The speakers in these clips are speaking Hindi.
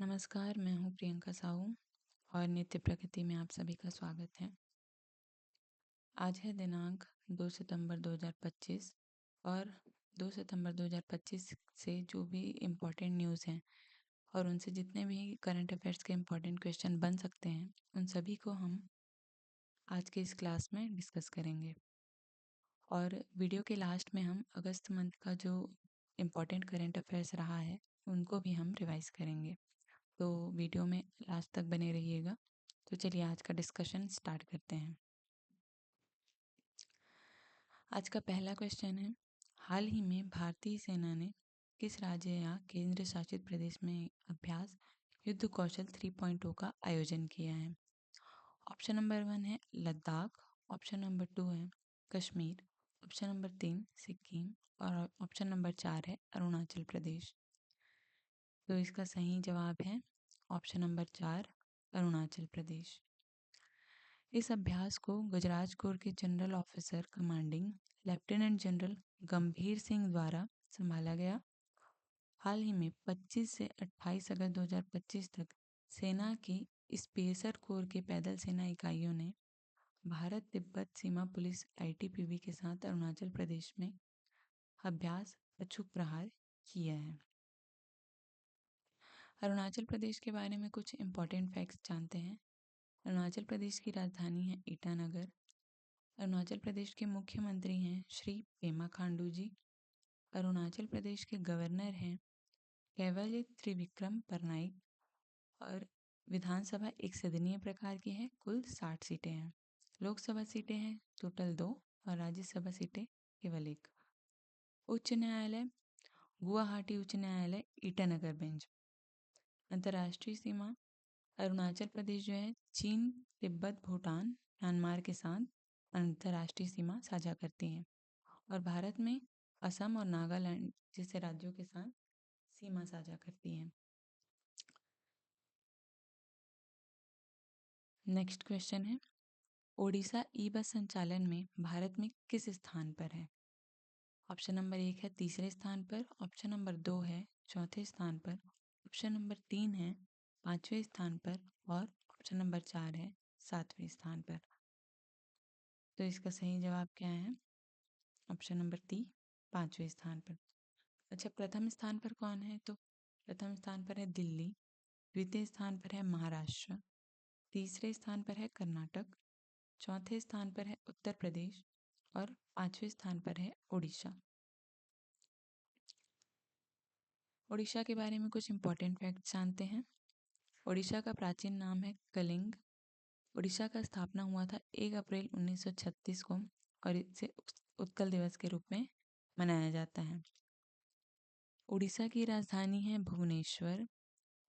नमस्कार, मैं हूँ प्रियंका साहू और नित्य प्रगति में आप सभी का स्वागत है। आज है दिनांक 2 सितंबर 2025 और 2 सितंबर 2025 से जो भी इम्पोर्टेंट न्यूज़ हैं और उनसे जितने भी करंट अफेयर्स के इम्पोर्टेंट क्वेश्चन बन सकते हैं उन सभी को हम आज के इस क्लास में डिस्कस करेंगे। और वीडियो के लास्ट में हम अगस्त मंथ का जो इम्पोर्टेंट करंट अफेयर्स रहा है उनको भी हम रिवाइज करेंगे, तो वीडियो में लास्ट तक बने रहिएगा। तो चलिए आज का डिस्कशन स्टार्ट करते हैं। आज का पहला क्वेश्चन है, हाल ही में भारतीय सेना ने किस राज्य या केंद्र शासित प्रदेश में अभ्यास युद्ध कौशल 3.0 का आयोजन किया है? ऑप्शन नंबर 1 है लद्दाख, ऑप्शन नंबर 2 है कश्मीर, ऑप्शन नंबर 3 सिक्किम और ऑप्शन नंबर 4 है अरुणाचल प्रदेश। तो इसका सही जवाब है ऑप्शन नंबर 4 अरुणाचल प्रदेश। इस अभ्यास को गुजरात कोर के general officer commanding lieutenant general गंभीर सिंह द्वारा संभाला गया। हाल ही में 25 से 28 अगस्त 2025 तक सेना की स्पेसर कोर के पैदल सेना इकाइयों ने भारत तिब्बत सीमा पुलिस ITBP के साथ अरुणाचल प्रदेश में अभ्यास अचूक प्रहार किया है। अरुणाचल प्रदेश के बारे में कुछ इम्पोर्टेंट फैक्ट्स जानते हैं। अरुणाचल प्रदेश की राजधानी है ईटानगर। अरुणाचल प्रदेश के मुख्यमंत्री हैं श्री पेमा खांडू जी। अरुणाचल प्रदेश के गवर्नर हैं कैवल्य त्रिविक्रम परनाइक। और विधानसभा एक सदनीय प्रकार की है, कुल 60 सीटें हैं। लोकसभा सीटें हैं टोटल 2 और राज्यसभा सीटें केवल 1। उच्च न्यायालय गुवाहाटी उच्च न्यायालय ईटानगर बेंच। अंतर्राष्ट्रीय सीमा अरुणाचल प्रदेश जो है चीन, तिब्बत, भूटान, म्यांमार के साथ अंतर्राष्ट्रीय सीमा साझा करती हैं और भारत में असम और नागालैंड जैसे राज्यों के साथ सीमा साझा करती हैं। नेक्स्ट क्वेश्चन है, ओडिशा ई बस संचालन में भारत में किस स्थान पर है? ऑप्शन नंबर 1 है तीसरे स्थान पर, ऑप्शन नंबर 2 है चौथे स्थान पर, ऑप्शन नंबर 3 है 5वें स्थान पर और ऑप्शन नंबर 4 है 7वें स्थान पर। तो इसका सही जवाब क्या है? ऑप्शन नंबर 3 5वें स्थान पर। अच्छा, प्रथम स्थान पर कौन है? तो प्रथम स्थान पर है दिल्ली, द्वितीय स्थान पर है महाराष्ट्र, तीसरे स्थान पर है कर्नाटक, चौथे स्थान पर है उत्तर प्रदेश और 5वें स्थान पर है उड़ीसा। उड़ीसा के बारे में कुछ इंपॉर्टेंट फैक्ट जानते हैं। उड़ीसा का प्राचीन नाम है कलिंग। उड़ीसा का स्थापना हुआ था 1 अप्रैल 1936 को और इसे उत्कल दिवस के रूप में मनाया जाता है। उड़ीसा की राजधानी है भुवनेश्वर।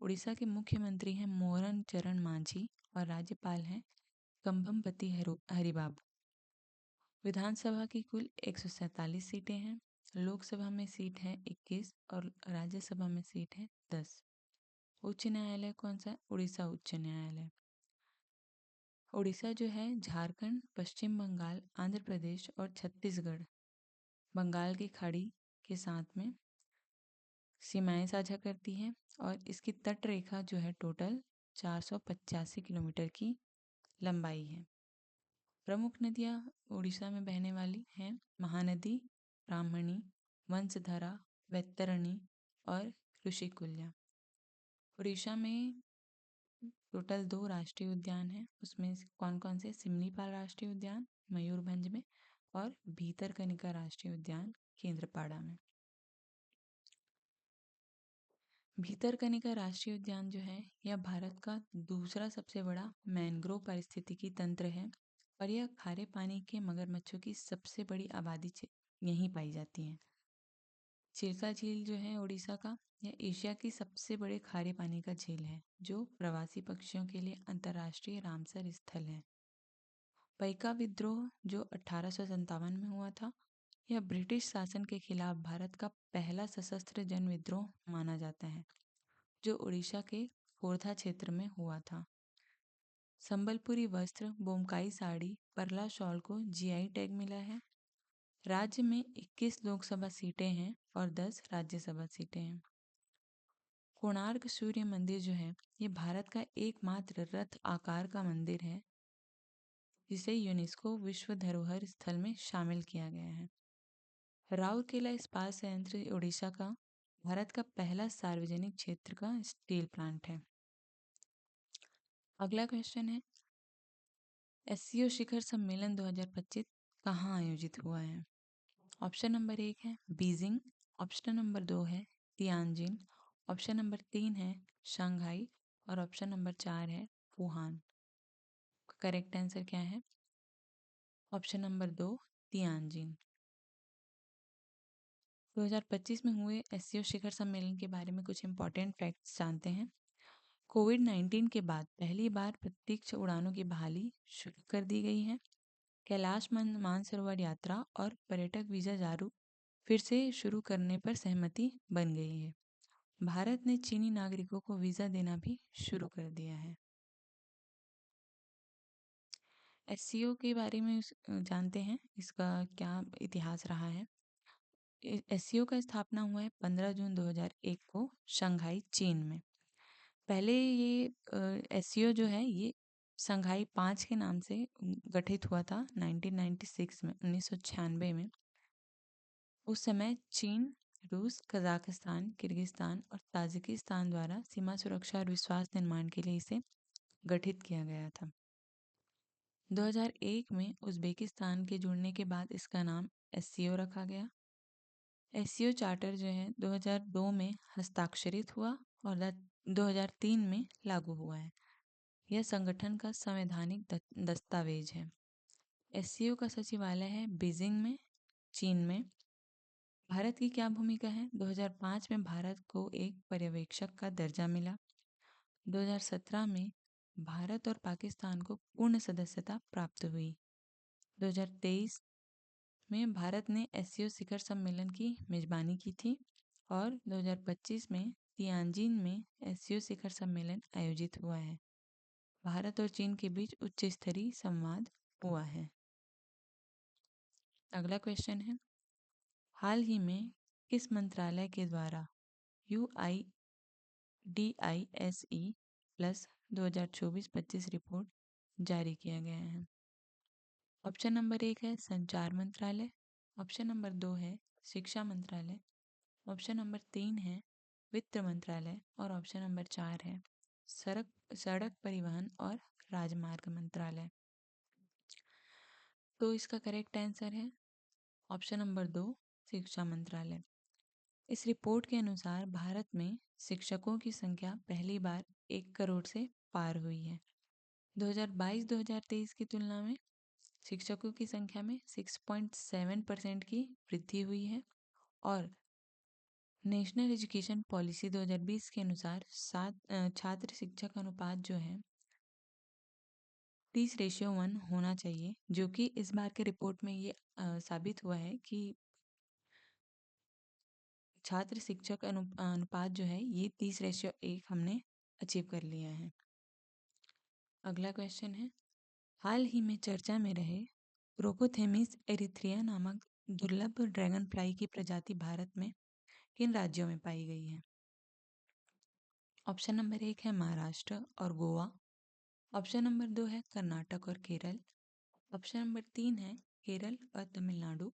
उड़ीसा के मुख्यमंत्री हैं मोहन चरण मांझी और राज्यपाल हैं कंभमपति हरिबाबू। विधानसभा की कुल 147 सीटें हैं। लोकसभा में सीट है 21 और राज्यसभा में सीट है 10। उच्च न्यायालय कौन सा है? उड़ीसा उच्च न्यायालय। उड़ीसा जो है झारखंड, पश्चिम बंगाल, आंध्र प्रदेश और छत्तीसगढ़ बंगाल की खाड़ी के साथ में सीमाएं साझा करती है और इसकी तट रेखा जो है टोटल 485 किलोमीटर की लंबाई है। प्रमुख नदियाँ उड़ीसा में बहने वाली हैं महानदी, ब्राह्मणी, वंशधारा, वैतरणी और ऋषिकुल्या। उड़ीसा में टोटल 2 राष्ट्रीय उद्यान हैं। उसमें कौन कौन से? सिमलीपाल राष्ट्रीय उद्यान मयूरभंज में और भीतरकनिका राष्ट्रीय उद्यान केंद्रपाड़ा में। भीतरकनिका राष्ट्रीय उद्यान जो है यह भारत का दूसरा सबसे बड़ा मैंग्रोव पारिस्थितिकी तंत्र है और यह खारे पानी के मगरमच्छों की सबसे बड़ी आबादी यहीं पाई जाती है। चिल्का झील जो है उड़ीसा का, यह एशिया की सबसे बड़े खारे पानी का झील है जो प्रवासी पक्षियों के लिए अंतर्राष्ट्रीय रामसर स्थल है। पइका विद्रोह जो 1857 में हुआ था, यह ब्रिटिश शासन के खिलाफ भारत का पहला सशस्त्र जन विद्रोह माना जाता है जो उड़ीसा के खोरधा क्षेत्र में हुआ था। संबलपुरी वस्त्र, बोमकाई साड़ी, परला शॉल को GI टैग मिला है। राज्य में 21 लोकसभा सीटें हैं और 10 राज्यसभा सीटें हैं। कोणार्क सूर्य मंदिर जो है ये भारत का एकमात्र रथ आकार का मंदिर है जिसे यूनेस्को विश्व धरोहर स्थल में शामिल किया गया है। राउरकेला इस्पात संयंत्र ओडिशा का भारत का पहला सार्वजनिक क्षेत्र का स्टील प्लांट है। अगला क्वेश्चन है एससीओ शिखर सम्मेलन 2025 कहाँ आयोजित हुआ है? ऑप्शन नंबर 1 है बीजिंग, ऑप्शन नंबर 2 है तियानजिन, ऑप्शन नंबर 3 है शंघाई और ऑप्शन नंबर 4 है वुहान। करेक्ट आंसर क्या है? Option number 2 Tianjin. 2025 में हुए एससीओ शिखर सम्मेलन के बारे में कुछ इंपॉर्टेंट फैक्ट्स जानते हैं। कोविड-19 के बाद पहली बार प्रत्यक्ष उड़ानों की बहाली शुरू कर दी गई है। कैलाश मानसरोवर यात्रा और पर्यटक वीजा जारू फिर से शुरू करने पर सहमति बन गई है। भारत ने चीनी नागरिकों को वीजा देना भी शुरू कर दिया है। एससीओ के बारे में जानते हैं, इसका क्या इतिहास रहा है। एससीओ का स्थापना हुआ है 15 जून 2001 को शंघाई चीन में। पहले ये एससीओ जो है ये शंघाई 5 के नाम से गठित हुआ था 1996 में 1996 में। उस समय चीन, रूस, कजाकिस्तान, किर्गिस्तान और ताजिकिस्तान द्वारा सीमा सुरक्षा और विश्वास निर्माण के लिए इसे गठित किया गया था। 2001 में उज़्बेकिस्तान के जुड़ने के बाद इसका नाम एससीओ रखा गया। एससीओ चार्टर जो है 2002 में हस्ताक्षरित हुआ और 2003 में लागू हुआ है। यह संगठन का संवैधानिक दस्तावेज है। एससीओ का सचिवालय है बीजिंग में, चीन में। भारत की क्या भूमिका है? 2005 में भारत को एक पर्यवेक्षक का दर्जा मिला। 2017 में भारत और पाकिस्तान को पूर्ण सदस्यता प्राप्त हुई। 2023 में भारत ने एससीओ शिखर सम्मेलन की मेजबानी की थी और 2025 में तियानजिन में एससीओ शिखर सम्मेलन आयोजित हुआ है। भारत और चीन के बीच उच्च स्तरीय संवाद हुआ है। अगला क्वेश्चन है हाल ही में किस मंत्रालय के द्वारा UIDISE प्लस 2024-25 रिपोर्ट जारी किया गया है? ऑप्शन नंबर 1 है संचार मंत्रालय, ऑप्शन नंबर 2 है शिक्षा मंत्रालय, ऑप्शन नंबर 3 है वित्त मंत्रालय और ऑप्शन नंबर 4 है सड़क परिवहन और राजमार्ग मंत्रालय। तो इसका करेक्ट आंसर है ऑप्शन नंबर 2 शिक्षा मंत्रालय। इस रिपोर्ट के अनुसार भारत में शिक्षकों की संख्या पहली बार 1 करोड़ से पार हुई है। 2022-2023 की तुलना में शिक्षकों की संख्या में 6.7% की वृद्धि हुई है और नेशनल एजुकेशन पॉलिसी 2020 के अनुसार छात्र शिक्षक अनुपात जो है 30:1 होना चाहिए, जो कि इस बार के रिपोर्ट में ये साबित हुआ है कि छात्र शिक्षक अनुपात जो है ये 30:1 हमने अचीव कर लिया है। अगला क्वेश्चन है हाल ही में चर्चा में रहे प्रोकोथेमिस एरिथ्रिया नामक दुर्लभ ड्रैगन फ्लाई की प्रजाति भारत में किन राज्यों में पाई गई है? ऑप्शन नंबर 1 है महाराष्ट्र और गोवा, ऑप्शन नंबर 2 है कर्नाटक और केरल, ऑप्शन नंबर 3 है केरल और तमिलनाडु,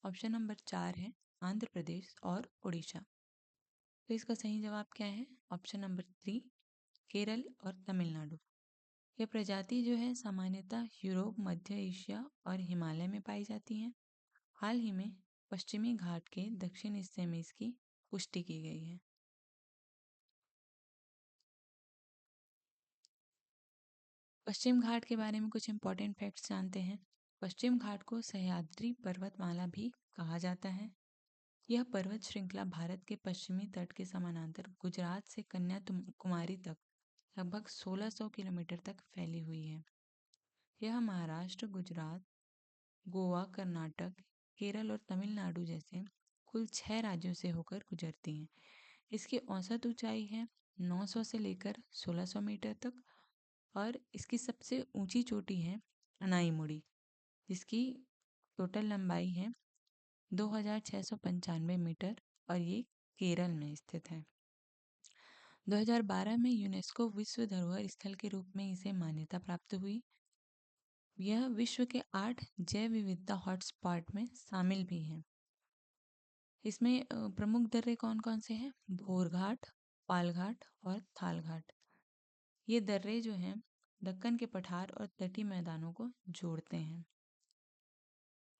ऑप्शन नंबर 4 है आंध्र प्रदेश और उड़ीसा। तो इसका सही जवाब क्या है? ऑप्शन नंबर 3 केरल और तमिलनाडु। यह प्रजाति जो है सामान्यतः यूरोप, मध्य एशिया और हिमालय में पाई जाती हैं। हाल ही में पश्चिमी घाट के दक्षिण हिस्से में इसकी पुष्टि की गई है। पश्चिम घाट के बारे में कुछ इंपॉर्टेंट फैक्ट्स जानते हैं। पश्चिम घाट को सह्याद्री पर्वतमाला भी कहा जाता है। यह पर्वत श्रृंखला भारत के पश्चिमी तट के समानांतर गुजरात से कन्याकुमारी तक लगभग 1600 किलोमीटर तक फैली हुई है। यह महाराष्ट्र, गुजरात, गोवा, कर्नाटक, केरल और तमिलनाडु जैसे कुल 6 राज्यों से होकर गुजरती हैं। इसकी औसत ऊंचाई है 900 से लेकर 1600 मीटर तक और इसकी सबसे ऊंची चोटी है अनाईमुड़ी, जिसकी टोटल लंबाई है 2695 मीटर और ये केरल में स्थित है। 2012 में यूनेस्को विश्व धरोहर स्थल के रूप में इसे मान्यता प्राप्त हुई। यह विश्व के 8 जैव विविधता हॉटस्पॉट में शामिल भी है। इसमें प्रमुख दर्रे कौन कौन से हैं? भोर घाट, पाल घाट और थाल घाट। ये दर्रे जो हैं दक्कन के पठार और तटीय मैदानों को जोड़ते हैं।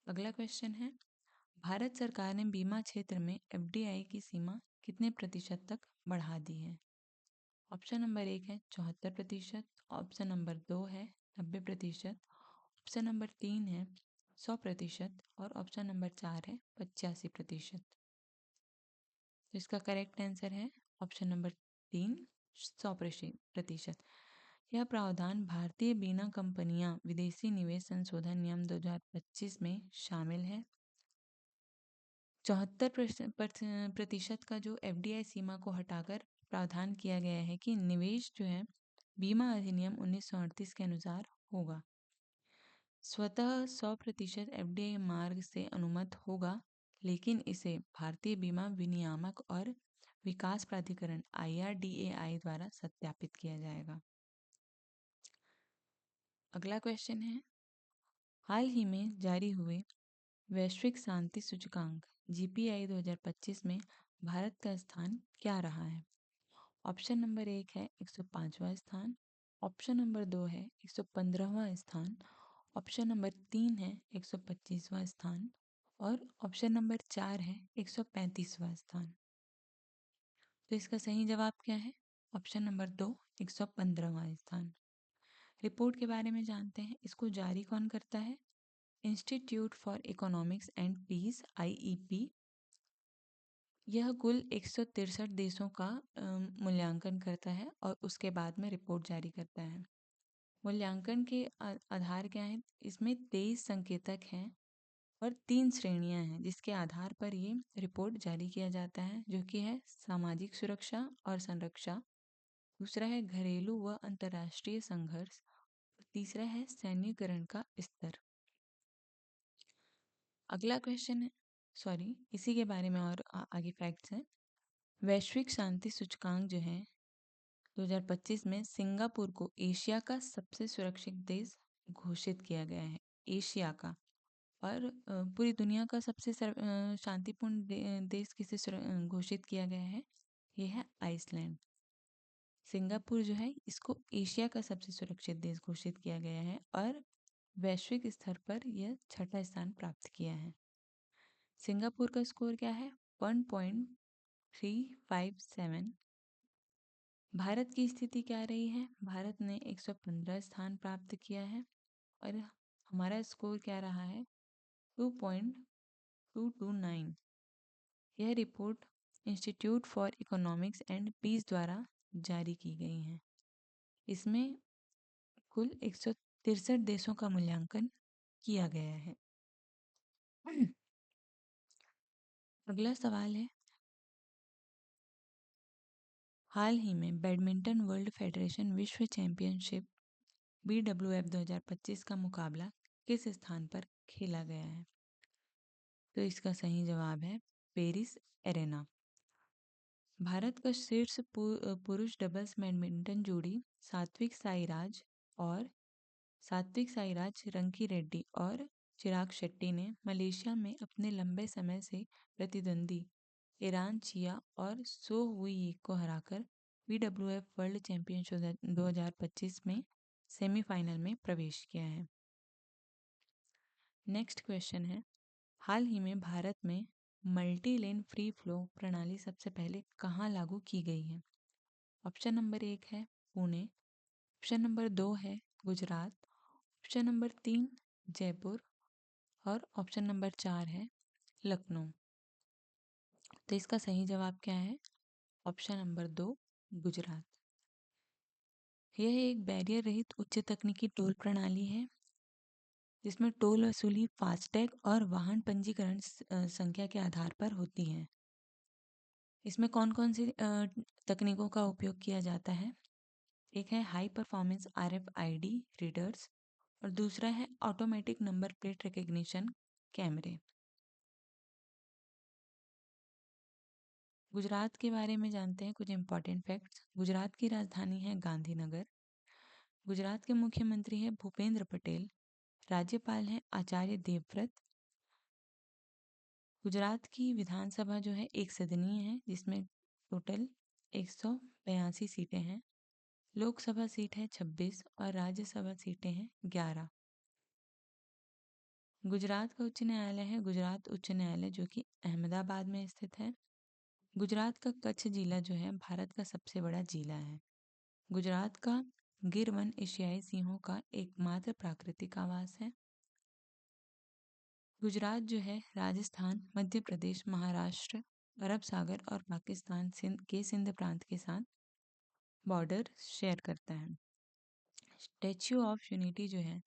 अगला क्वेश्चन है, भारत सरकार ने बीमा क्षेत्र में एफडीआई की सीमा कितने प्रतिशत तक बढ़ा दी है? ऑप्शन नंबर 1 है 74%, ऑप्शन नंबर 2 है 90%, ऑप्शन नंबर 3 है 100% और ऑप्शन नंबर 4 है 85%। तो इसका करेक्ट आंसर है ऑप्शन नंबर 3, 100%। यह प्रावधान भारतीय बीमा कंपनियां विदेशी निवेश संशोधन नियम 2025 में शामिल है। 74% का जो एफडीआई सीमा को हटाकर प्रावधान किया गया है कि निवेश जो है बीमा अधिनियम 1938 के अनुसार होगा। स्वतः 100% एफडीआई मार्ग से अनुमत होगा, लेकिन इसे भारतीय बीमा विनियामक और विकास प्राधिकरण IRDAI द्वारा सत्यापित किया जाएगा। अगला क्वेश्चन है, हाल ही में जारी हुए वैश्विक शांति सूचकांक GPI 2025 में भारत का स्थान क्या रहा है? ऑप्शन नंबर 1 है 105वां स्थान, ऑप्शन नंबर 2 है 115वां स्थान, ऑप्शन नंबर 3 है 125वां स्थान और ऑप्शन नंबर 4 है 135वां स्थान। तो इसका सही जवाब क्या है? ऑप्शन नंबर 2, 115वां स्थान। रिपोर्ट के बारे में जानते हैं। इसको जारी कौन करता है? Institute for Economics and Peace IEP। यह कुल 163 देशों का मूल्यांकन करता है और उसके बाद में रिपोर्ट जारी करता है। मूल्यांकन के आधार क्या हैं? इसमें 23 संकेतक हैं और 3 श्रेणियां हैं जिसके आधार पर ये रिपोर्ट जारी किया जाता है, जो कि है सामाजिक सुरक्षा और संरक्षा, दूसरा है घरेलू व अंतर्राष्ट्रीय संघर्ष, तीसरा है सैन्यीकरण का स्तर। अगला क्वेश्चन है, इसी के बारे में और आगे फैक्ट्स हैं। वैश्विक शांति सूचकांक जो है 2025 में सिंगापुर को एशिया का सबसे सुरक्षित देश घोषित किया गया है। एशिया का और पूरी दुनिया का सबसे शांतिपूर्ण देश किसे घोषित किया गया है? ये है आइसलैंड। सिंगापुर जो है इसको एशिया का सबसे सुरक्षित देश घोषित किया गया है और वैश्विक स्तर पर यह 6ठा स्थान प्राप्त किया है। सिंगापुर का स्कोर क्या है? 1.357। भारत की स्थिति क्या रही है? भारत ने 115 स्थान प्राप्त किया है और हमारा स्कोर क्या रहा है? 2.229। यह report Institute for Economics and Peace द्वारा जारी की गई है। इसमें कुल 163 देशों का मूल्यांकन किया गया है। अगला सवाल है, हाल ही में बैडमिंटन वर्ल्ड फेडरेशन विश्व चैंपियनशिप BWF 2025 का मुकाबला किस स्थान पर खेला गया है? तो इसका सही जवाब है पेरिस एरेना। भारत का शीर्ष पुरुष डबल्स बैडमिंटन जोड़ी सात्विक साईराज रंकी रेड्डी और चिराग शेट्टी ने मलेशिया में अपने लंबे समय से प्रतिद्वंदी ईरान चिया और सो हुई को हराकर BWF वर्ल्ड चैंपियनशिप 2025 में सेमीफाइनल में प्रवेश किया है। नेक्स्ट क्वेश्चन है, हाल ही में भारत में मल्टी लेन फ्री फ्लो प्रणाली सबसे पहले कहाँ लागू की गई है? ऑप्शन नंबर 1 है पुणे, ऑप्शन नंबर 2 है गुजरात, ऑप्शन नंबर 3 जयपुर और ऑप्शन नंबर 4 है लखनऊ। तो इसका सही जवाब क्या है? Option number 2 Gujarat. यह एक बैरियर रहित उच्च तकनीकी टोल प्रणाली है जिसमें टोल वसूली फास्टैग और वाहन पंजीकरण संख्या के आधार पर होती है। इसमें कौन कौन सी तकनीकों का उपयोग किया जाता है? एक है हाई परफॉर्मेंस RFID रीडर्स और दूसरा है ऑटोमेटिक नंबर प्लेट रिकग्निशन कैमरे। गुजरात के बारे में जानते हैं कुछ इम्पोर्टेंट फैक्ट्स। गुजरात की राजधानी है गांधीनगर। गुजरात के मुख्यमंत्री हैं भूपेंद्र पटेल। राज्यपाल हैं आचार्य देवव्रत। गुजरात की विधानसभा जो है एक सदनीय है, जिसमें टोटल 182 सीटें हैं। लोकसभा सीट है 26 और राज्यसभा सीटें हैं 11। गुजरात का उच्च न्यायालय है गुजरात उच्च न्यायालय, जो कि अहमदाबाद में स्थित है। गुजरात का कच्छ जिला जो है भारत का सबसे बड़ा जिला है। गुजरात का गिर वन एशियाई सिंहों का एकमात्र प्राकृतिक आवास है। गुजरात जो है राजस्थान, मध्य प्रदेश, महाराष्ट्र, अरब सागर और पाकिस्तान सिंध प्रांत के साथ बॉर्डर शेयर करता है। स्टैच्यू ऑफ यूनिटी जो है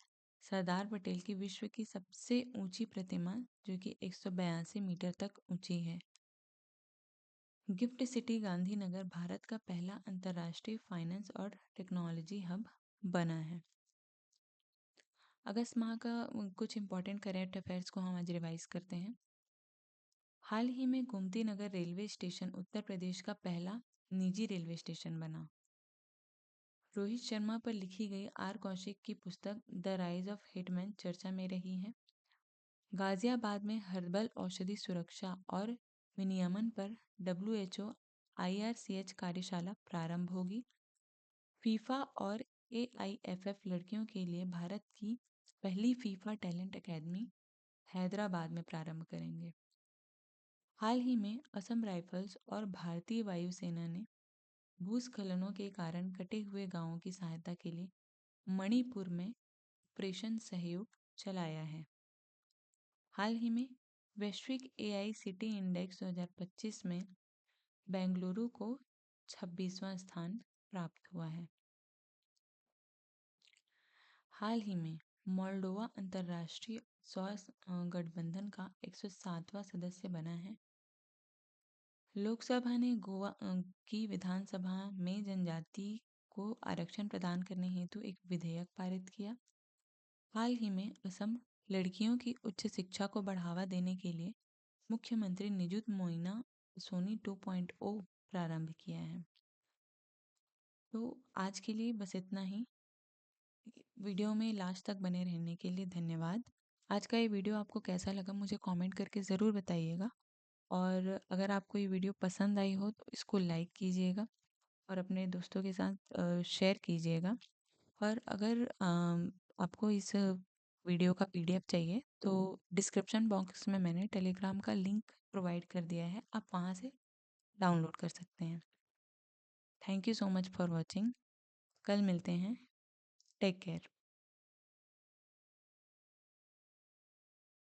सरदार पटेल की विश्व की सबसे ऊंची प्रतिमा, जो कि 182 मीटर तक ऊंची है। गिफ्ट सिटी गांधीनगर भारत का पहला अंतर्राष्ट्रीय फाइनेंस और टेक्नोलॉजी हब बना है। अगस्त माह का कुछ इंपॉर्टेंट करेंट अफेयर्स को हम आज रिवाइज करते हैं। हाल ही में गोमती नगर रेलवे स्टेशन उत्तर प्रदेश का पहला निजी रेलवे स्टेशन बना। रोहित शर्मा पर लिखी गई आर कौशिक की पुस्तक द राइज ऑफ हिटमैन चर्चा में रही है। गाजियाबाद में हर्बल औषधि सुरक्षा और विनियमन पर WHO IRCH कार्यशाला प्रारंभ होगी। फीफा और AIFF लड़कियों के लिए भारत की पहली फीफा टैलेंट एकेडमी हैदराबाद में प्रारंभ करेंगे। हाल ही में असम राइफल्स और भारतीय वायुसेना ने भूस्खलनों के कारण कटे हुए गांवों की सहायता के लिए मणिपुर में ऑपरेशन सहयोग चलाया है। हाल ही में वैश्विक AICTE इंडेक्स 2025 में बेंगलुरु को 26वां स्थान प्राप्त हुआ है। हाल ही में मोल्डोवा अंतर्राष्ट्रीय सौर गठबंधन का 107वां सदस्य बना है। लोकसभा ने गोवा की विधानसभा में जनजाति को आरक्षण प्रदान करने हेतु एक विधेयक पारित किया। हाल ही में असम लड़कियों की उच्च शिक्षा को बढ़ावा देने के लिए मुख्यमंत्री निजुत मोइना सोनी 2.0 प्रारंभ किया है। तो आज के लिए बस इतना ही। वीडियो में लास्ट तक बने रहने के लिए धन्यवाद। आज का ये वीडियो आपको कैसा लगा मुझे कमेंट करके ज़रूर बताइएगा, और अगर आपको ये वीडियो पसंद आई हो तो इसको लाइक कीजिएगा और अपने दोस्तों के साथ शेयर कीजिएगा। और अगर आपको इस वीडियो का PDF चाहिए तो डिस्क्रिप्शन बॉक्स में मैंने टेलीग्राम का लिंक प्रोवाइड कर दिया है, आप वहाँ से डाउनलोड कर सकते हैं। Thank you so much for watching. कल मिलते हैं। Take care.